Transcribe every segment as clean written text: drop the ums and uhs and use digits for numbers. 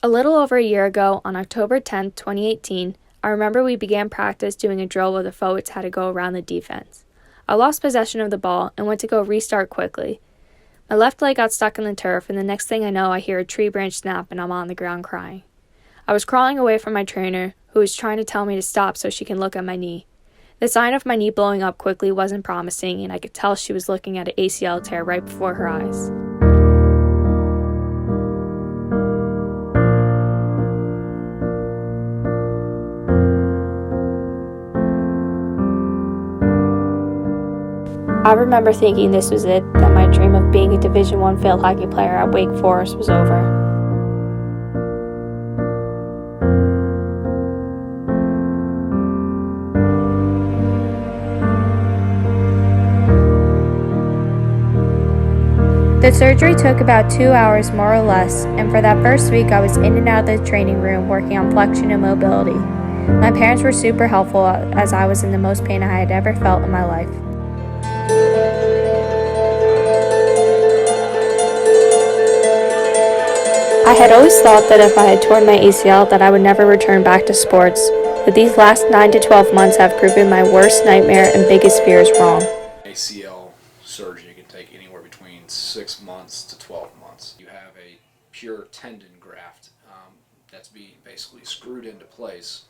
A little over a year ago, on October 10th, 2018, I remember we began practice doing a drill where the forwards had to go around the defense. I lost possession of the ball and went to go restart quickly. My left leg got stuck in the turf, and the next thing I know, I hear a tree branch snap and I'm on the ground crying. I was crawling away from my trainer, who was trying to tell me to stop so she can look at my knee. The sign of my knee blowing up quickly wasn't promising, and I could tell she was looking at an ACL tear right before her eyes. I remember thinking this was it, that my dream of being a Division I field hockey player at Wake Forest was over. The surgery took about 2 hours more or less, and for that first week I was in and out of the training room working on flexion and mobility. My parents were super helpful as I was in the most pain I had ever felt in my life. I had always thought that if I had torn my ACL that I would never return back to sports, but these last 9 to 12 months have proven my worst nightmare and biggest fears wrong. ACL surgery can take anywhere between 6 months to 12 months. You have a pure tendon graft that's being basically screwed into place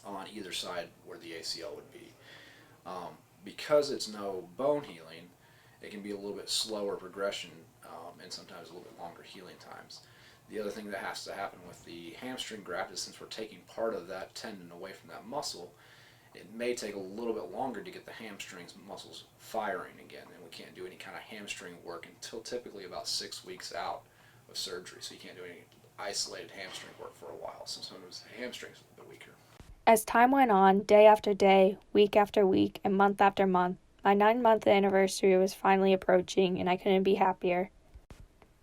on either side where the ACL would be. Because it's no bone healing, it can be a little bit slower progression and sometimes a little bit longer healing times. The other thing that has to happen with the hamstring graft is since we're taking part of that tendon away from that muscle, it may take a little bit longer to get the hamstrings muscles firing again, and we can't do any kind of hamstring work until typically about 6 weeks out of surgery, so you can't do any isolated hamstring work for a while. So sometimes the hamstrings are a bit weaker. As time went on, day after day, week after week, and month after month, my 9-month anniversary was finally approaching, and I couldn't be happier.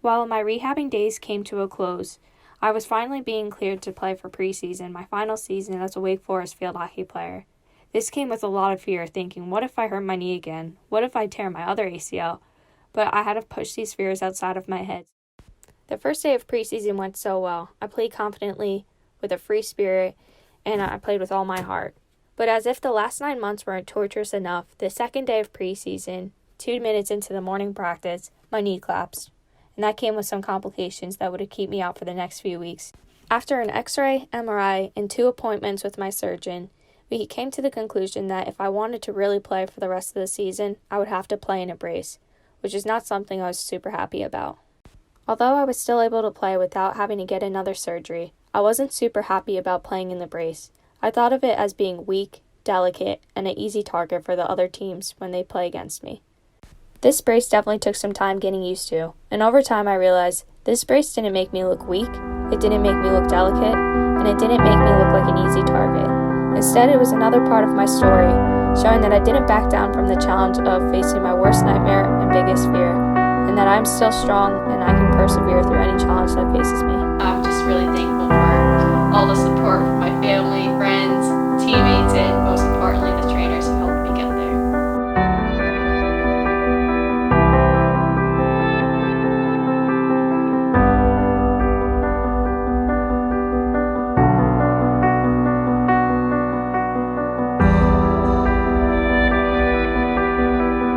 While my rehabbing days came to a close, I was finally being cleared to play for preseason, my final season as a Wake Forest field hockey player. This came with a lot of fear, thinking, what if I hurt my knee again? What if I tear my other ACL? But I had to push these fears outside of my head. The first day of preseason went so well. I played confidently, with a free spirit, and I played with all my heart. But as if the last 9 months weren't torturous enough, the second day of preseason, 2 minutes into the morning practice, my knee collapsed. And that came with some complications that would keep me out for the next few weeks. After an X-ray, MRI, and 2 appointments with my surgeon, we came to the conclusion that if I wanted to really play for the rest of the season, I would have to play in a brace, which is not something I was super happy about. Although I was still able to play without having to get another surgery, I wasn't super happy about playing in the brace. I thought of it as being weak, delicate, and an easy target for the other teams when they play against me. This brace definitely took some time getting used to, and over time I realized this brace didn't make me look weak, it didn't make me look delicate, and it didn't make me look like an easy target. Instead, it was another part of my story, showing that I didn't back down from the challenge of facing my worst nightmare and biggest fear, and that I'm still strong and I can persevere through any challenge that faces me. I'm just really thankful for all the support from my family, friends, teammates, and